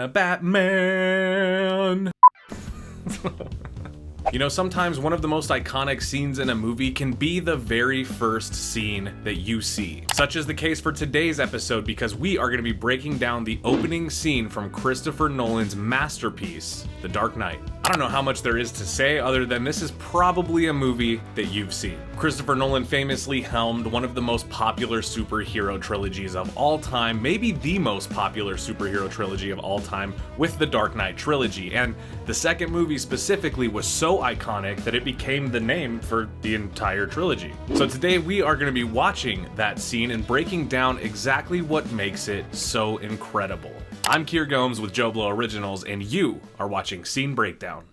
Batman. You know, sometimes one of the most iconic scenes in a movie can be the very first scene that you see. Such is the case for today's episode because we are going to be breaking down the opening scene from Christopher Nolan's masterpiece, The Dark Knight. I don't know how much there is to say other than this is probably a movie that you've seen. Christopher Nolan famously helmed one of the most popular superhero trilogies of all time, maybe the most popular superhero trilogy of all time, with the Dark Knight trilogy, and the second movie specifically was so iconic that it became the name for the entire trilogy. So today we are going to be watching that scene and breaking down exactly what makes it so incredible. I'm Kier Gomes with JoBlo Originals, and you are watching Scene Breakdown.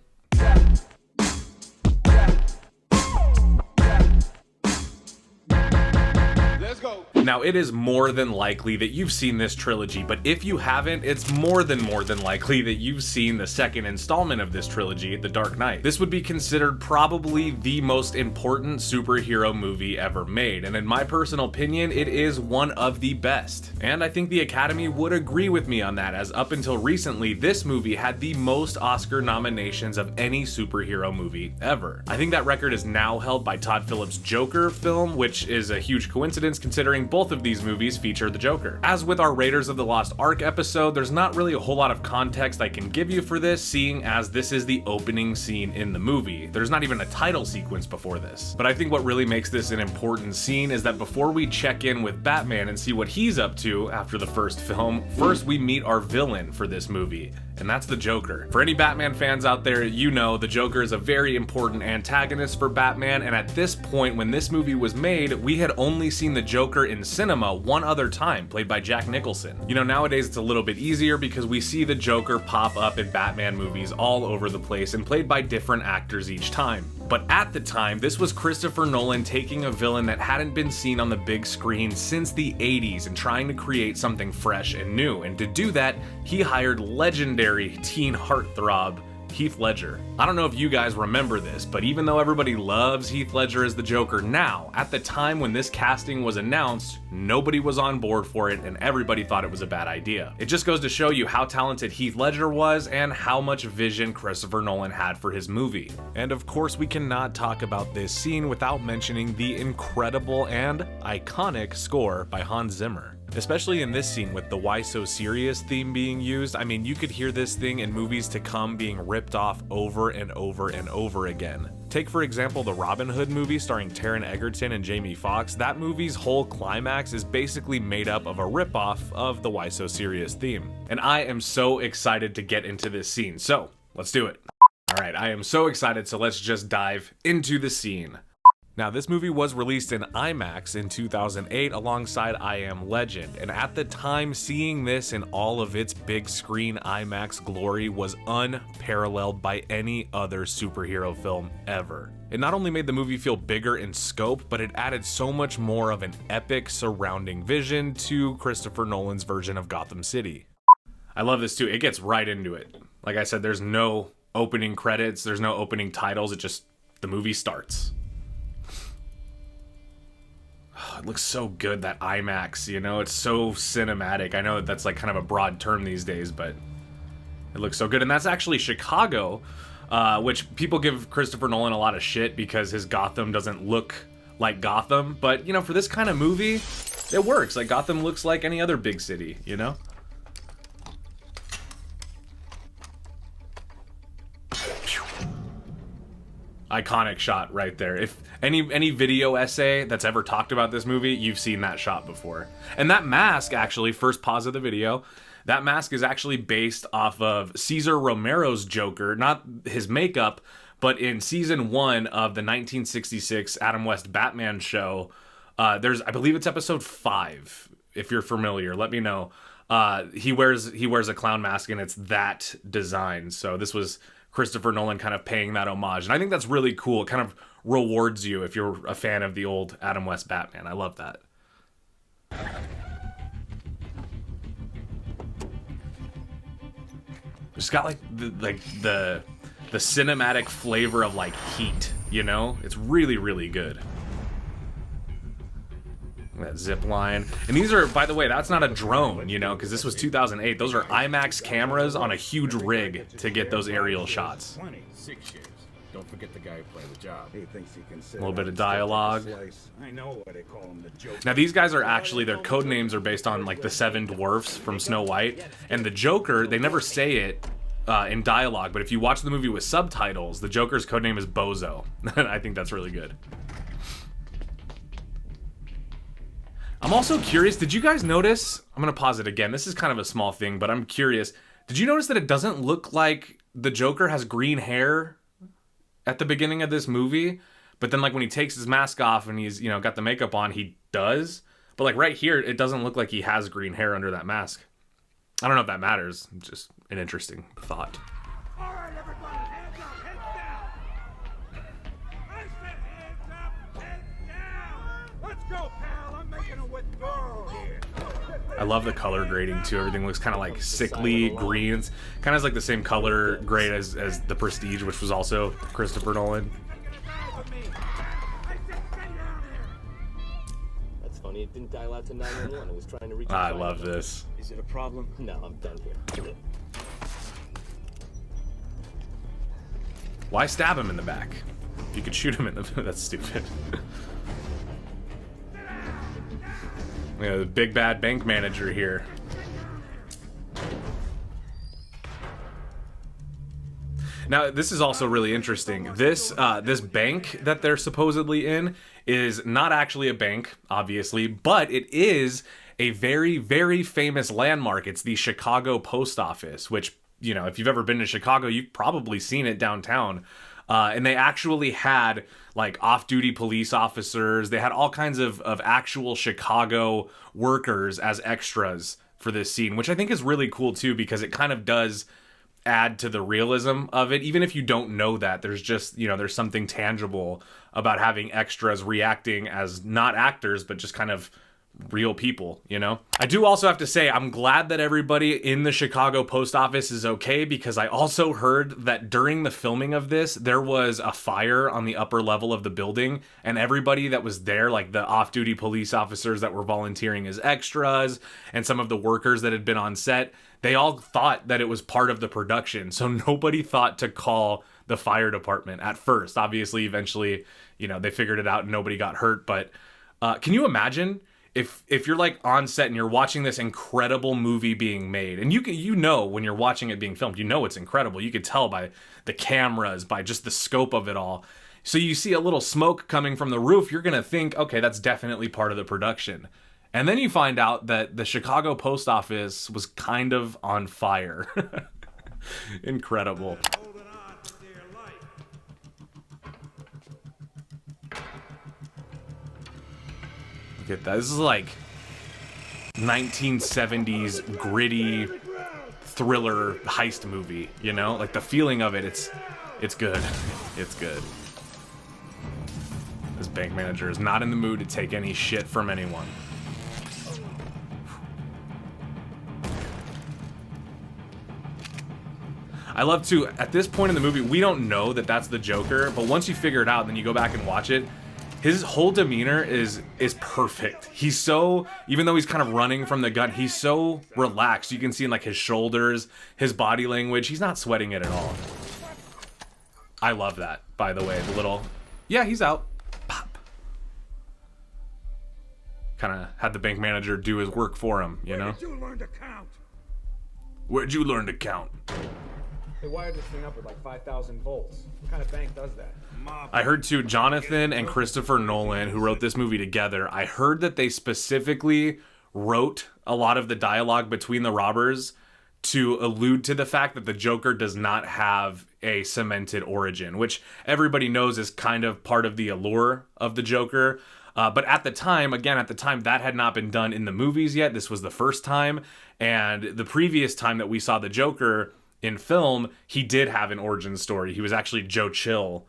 Now, it is more than likely that you've seen this trilogy, but if you haven't, it's more than likely that you've seen the second installment of this trilogy, The Dark Knight. This would be considered probably the most important superhero movie ever made, and in my personal opinion, it is one of the best. And I think the Academy would agree with me on that, as up until recently, this movie had the most Oscar nominations of any superhero movie ever. I think that record is now held by Todd Phillips' Joker film, which is a huge coincidence considering both of these movies feature the Joker. As with our Raiders of the Lost Ark episode, there's not really a whole lot of context I can give you for this, seeing as this is the opening scene in the movie. There's not even a title sequence before this. But I think what really makes this an important scene is that before we check in with Batman and see what he's up to after the first film, first we meet our villain for this movie, and that's the Joker. For any Batman fans out there, you know the Joker is a very important antagonist for Batman, and at this point when this movie was made, we had only seen the Joker in cinema one other time, played by Jack Nicholson. You know, nowadays it's a little bit easier because we see the Joker pop up in Batman movies all over the place and played by different actors each time. But at the time, this was Christopher Nolan taking a villain that hadn't been seen on the big screen since the 80s and trying to create something fresh and new. And to do that, he hired legendary teen heartthrob Heath Ledger. I don't know if you guys remember this, but even though everybody loves Heath Ledger as the Joker now, at the time when this casting was announced, nobody was on board for it and everybody thought it was a bad idea. It just goes to show you how talented Heath Ledger was and how much vision Christopher Nolan had for his movie. And of course, we cannot talk about this scene without mentioning the incredible and iconic score by Hans Zimmer. Especially in this scene with the Why So Serious theme being used, I mean, you could hear this thing in movies to come being ripped off over and over and over again. Take for example the Robin Hood movie starring Taron Egerton and Jamie Foxx. That movie's whole climax is basically made up of a ripoff of the Why So Serious theme. And I am so excited to get into this scene, so let's do it. Alright, I am so excited, so let's just dive into the scene. Now, this movie was released in IMAX in 2008 alongside I Am Legend, and at the time, seeing this in all of its big screen IMAX glory was unparalleled by any other superhero film ever. It not only made the movie feel bigger in scope, but it added so much more of an epic surrounding vision to Christopher Nolan's version of Gotham City. I love this too, it gets right into it. Like I said, there's no opening credits, there's no opening titles, the movie starts. It looks so good, that IMAX, you know, it's so cinematic. I know that's like kind of a broad term these days, but it looks so good. And that's actually Chicago, which people give Christopher Nolan a lot of shit because his Gotham doesn't look like Gotham. But, you know, for this kind of movie, it works. Like, Gotham looks like any other big city, you know? Iconic shot right there. If any video essay that's ever talked about this movie, you've seen that shot before. And that mask, actually, first pause of the video, that mask is actually based off of Cesar Romero's Joker, not his makeup, but in season 1 of the 1966 Adam West Batman show, I believe it's episode 5, if you're familiar, let me know. He wears a clown mask and it's that design. So this was Christopher Nolan kind of paying that homage. And I think that's really cool. It kind of rewards you if you're a fan of the old Adam West Batman. I love that. It's got like the cinematic flavor of like Heat, you know? It's really, really good. that zip line. And these are, by the way, that's not a drone, you know, because this was 2008. Those are IMAX cameras on a huge rig to get those aerial shots. 6 years. Don't forget the guy who played the job. He thinks he can A little bit of dialogue. I know why they call him the Joker. Now these guys are actually, their code names are based on like the 7 dwarfs from Snow White. And the Joker, they never say it in dialogue, but if you watch the movie with subtitles, the Joker's code name is Bozo. And I think that's really good. I'm also curious, did you guys notice, I'm gonna pause it again, this is kind of a small thing, but I'm curious, did you notice that it doesn't look like the Joker has green hair at the beginning of this movie? But then like when he takes his mask off and he's, you know, got the makeup on, he does. But like right here, it doesn't look like he has green hair under that mask. I don't know if that matters, just an interesting thought. All right, everybody, hands up, heads down. I said hands up, heads down. Let's go, pal. I'm making a withdrawal here. I love the color grading too. Everything looks kind of like sickly greens. Kind of has like the same color grade as The Prestige, which was also Christopher Nolan. That's funny. It didn't dial out to 911. It was trying to reach. I love this. Is it a problem? No, I'm done here. Why stab him in the back? If you could shoot him in the... That's stupid. Yeah, the big bad bank manager here. Now, this is also really interesting. This this bank that they're supposedly in is not actually a bank, obviously, but it is a very, very famous landmark. It's the Chicago Post Office, which, you know, if you've ever been to Chicago, you've probably seen it downtown. And they actually had like off-duty police officers. They had all kinds of actual Chicago workers as extras for this scene, which I think is really cool too, because it kind of does add to the realism of it. Even if you don't know that, there's just, you know, there's something tangible about having extras reacting as not actors, but just kind of real people, you know? I do also have to say, I'm glad that everybody in the Chicago Post Office is okay, because I also heard that during the filming of this, there was a fire on the upper level of the building, and everybody that was there, like the off-duty police officers that were volunteering as extras, and some of the workers that had been on set, they all thought that it was part of the production, so nobody thought to call the fire department at first. Obviously, eventually, you know, they figured it out and nobody got hurt, but can you imagine if you're like on set and you're watching this incredible movie being made, and you know when you're watching it being filmed, you know it's incredible. You could tell by the cameras, by just the scope of it all. So you see a little smoke coming from the roof, you're gonna think, okay, that's definitely part of the production. And then you find out that the Chicago Post Office was kind of on fire. Incredible. Look at that. This is like 1970s gritty thriller heist movie, you know? Like the feeling of it, it's good. It's good. This bank manager is not in the mood to take any shit from anyone. I love to, at this point in the movie, we don't know that that's the Joker, but once you figure it out, then you go back and watch it, his whole demeanor is perfect. He's so, even though he's kind of running from the gun, he's so relaxed. You can see in like his shoulders, his body language, he's not sweating it at all. I love that, by the way, the little, yeah, he's out. Pop. Kind of had the bank manager do his work for him, you know? Where did you learn to count? Where'd you learn to count? They wired this thing up with like 5,000 volts. What kind of bank does that? I heard too, Jonathan and Christopher Nolan, who wrote this movie together, I heard that they specifically wrote a lot of the dialogue between the robbers to allude to the fact that the Joker does not have a cemented origin, which everybody knows is kind of part of the allure of the Joker. But at the time, that had not been done in the movies yet. This was the first time. And the previous time that we saw the Joker in film, he did have an origin story. He was actually Joe Chill,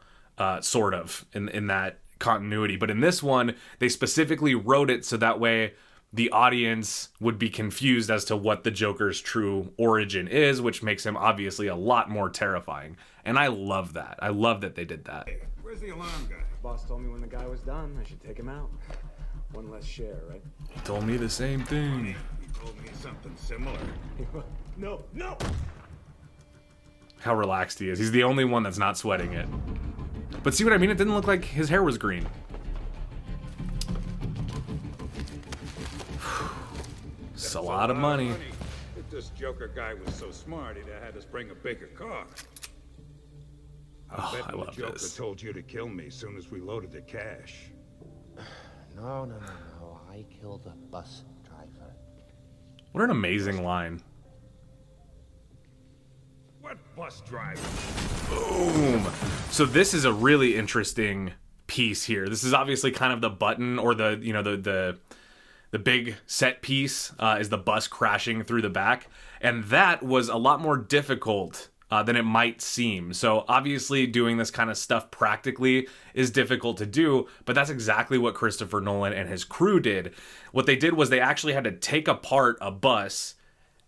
sort of, in that continuity. But in this one, they specifically wrote it so that way the audience would be confused as to what the Joker's true origin is, which makes him obviously a lot more terrifying. And I love that. I love that they did that. Where's the alarm guy? Boss told me when the guy was done, I should take him out. One less share, right? He told me the same thing. He told me something similar. No, no! How relaxed he is. He's the only one that's not sweating it. But see what I mean? It didn't look like his hair was green. It's a lot of money. If this Joker guy was so smart, he'd have had us bring a bigger car. Oh, I Bet love the Joker this. told you to kill me as soon as we loaded the cash. No. I killed a bus driver. What an amazing line. What bus driver? Boom. So this is a really interesting piece here. This is obviously kind of the button, or the, you know, the big set piece is the bus crashing through the back. And that was a lot more difficult than it might seem. So obviously doing this kind of stuff practically is difficult to do, but that's exactly what Christopher Nolan and his crew did. What they did was they actually had to take apart a bus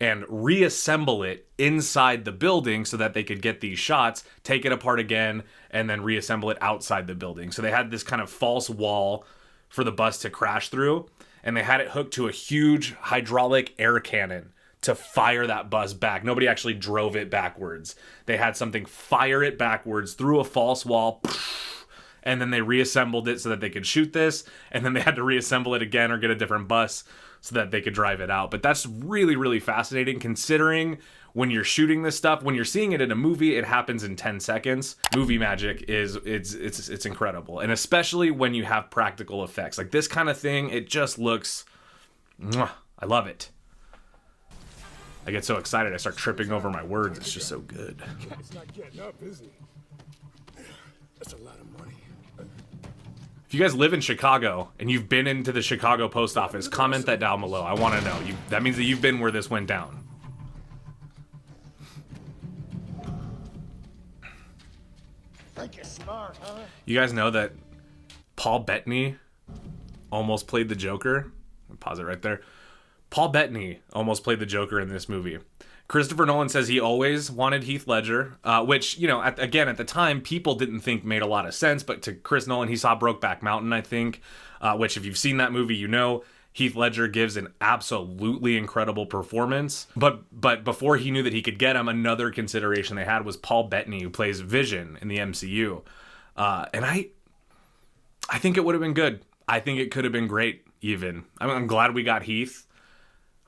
and reassemble it inside the building so that they could get these shots, take it apart again, and then reassemble it outside the building. So they had this kind of false wall for the bus to crash through, and they had it hooked to a huge hydraulic air cannon to fire that bus back. Nobody actually drove it backwards. They had something fire it backwards through a false wall, and then they reassembled it so that they could shoot this, and then they had to reassemble it again or get a different bus so that they could drive it out. But that's really, really fascinating, considering when you're shooting this stuff, when you're seeing it in a movie, it happens in 10 seconds. Movie magic is, it's incredible. And especially when you have practical effects. Like this kind of thing, it just looks, I love it. I get so excited, I start tripping over my words. It's just so good. It's not getting up, is he? That's a lot of money. If you guys live in Chicago and you've been into the Chicago post office, comment that down below. I want to know. That means that you've been where this went down. Think you're smart, huh? You guys know that Paul Bettany almost played the Joker? I'll pause it right there. Paul Bettany almost played the Joker in this movie. Christopher Nolan says he always wanted Heath Ledger, which, you know, at the time, people didn't think made a lot of sense, but to Chris Nolan, he saw Brokeback Mountain, I think, which if you've seen that movie, you know Heath Ledger gives an absolutely incredible performance. But before he knew that he could get him, another consideration they had was Paul Bettany, who plays Vision in the MCU. And I think it would have been good. I think it could have been great, even. I'm glad we got Heath.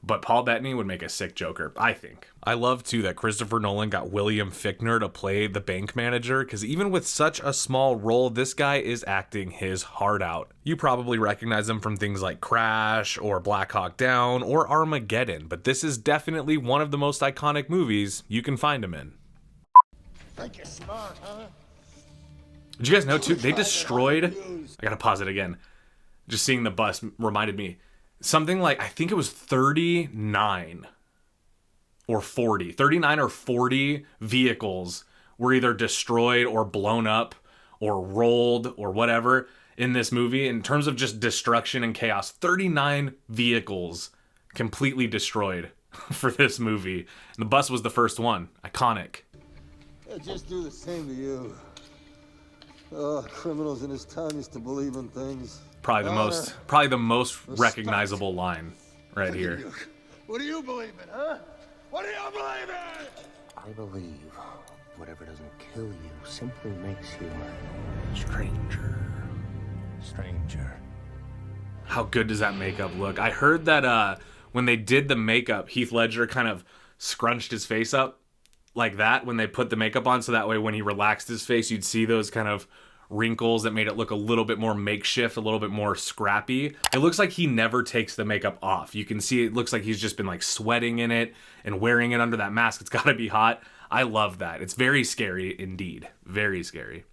But Paul Bettany would make a sick Joker, I think. I love, too, that Christopher Nolan got William Fichtner to play the bank manager, because even with such a small role, this guy is acting his heart out. You probably recognize him from things like Crash, or Black Hawk Down, or Armageddon, but this is definitely one of the most iconic movies you can find him in. Think you're smart, huh? Did you guys know, too, they destroyed... I gotta pause it again. Just seeing the bus reminded me. Something like, I think it was 39 or 40 vehicles were either destroyed or blown up or rolled or whatever in this movie. In terms of just destruction and chaos, 39 vehicles completely destroyed for this movie. And the bus was the first one. Iconic. They'll just do the same to you. Oh, criminals in this town used to believe in things. Probably the most recognizable line right here. What do you believe in, huh? What do you believe in? I believe whatever doesn't kill you simply makes you stranger. How good does that makeup look? I heard that when they did the makeup, Heath Ledger kind of scrunched his face up like that when they put the makeup on, so that way when he relaxed his face, you'd see those kind of wrinkles that made it look a little bit more makeshift, a little bit more scrappy. It looks like he never takes the makeup off. You can see it looks like he's just been like sweating in it and wearing it under that mask. It's gotta be hot. I love that. It's very scary indeed. Very scary.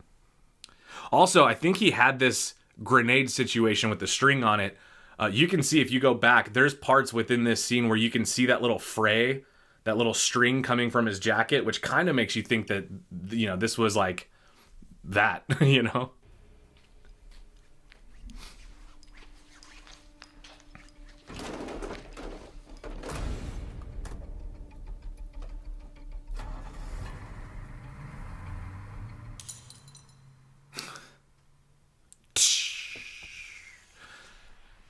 Also, I think he had this grenade situation with the string on it. You can see if you go back, there's parts within this scene where you can see that little fray, that little string coming from his jacket, which kind of makes you think that, you know, this was like that, you know?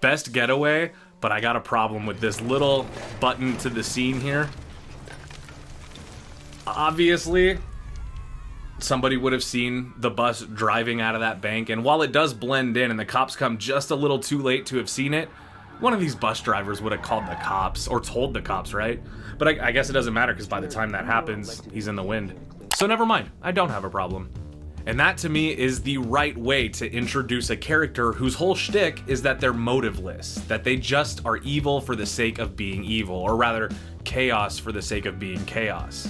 Best getaway, but I got a problem with this little button to the scene here. Obviously, somebody would have seen the bus driving out of that bank, and while it does blend in and the cops come just a little too late to have seen it, one of these bus drivers would have called the cops, or told the cops, right? But I guess it doesn't matter, because by the time that happens, he's in the wind. So never mind, I don't have a problem. And that, to me, is the right way to introduce a character whose whole shtick is that they're motiveless, that they just are evil for the sake of being evil, or rather, chaos for the sake of being chaos.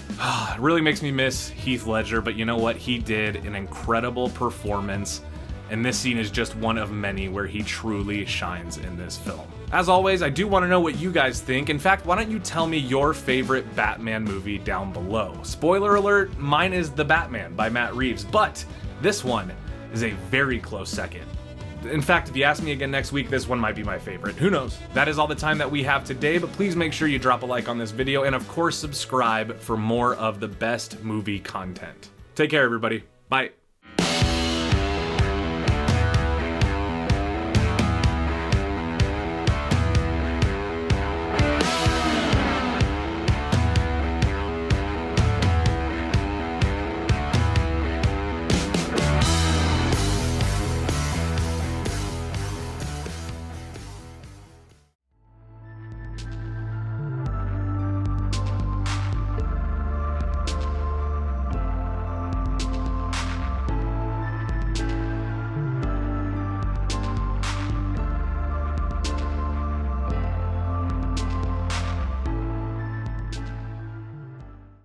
It really makes me miss Heath Ledger, but you know what? He did an incredible performance, and this scene is just one of many where he truly shines in this film. As always, I do want to know what you guys think. In fact, why don't you tell me your favorite Batman movie down below? Spoiler alert, mine is The Batman by Matt Reeves, but this one is a very close second. In fact, if you ask me again next week, this one might be my favorite. Who knows? That is all the time that we have today, but please make sure you drop a like on this video and of course subscribe for more of the best movie content. Take care, everybody. Bye.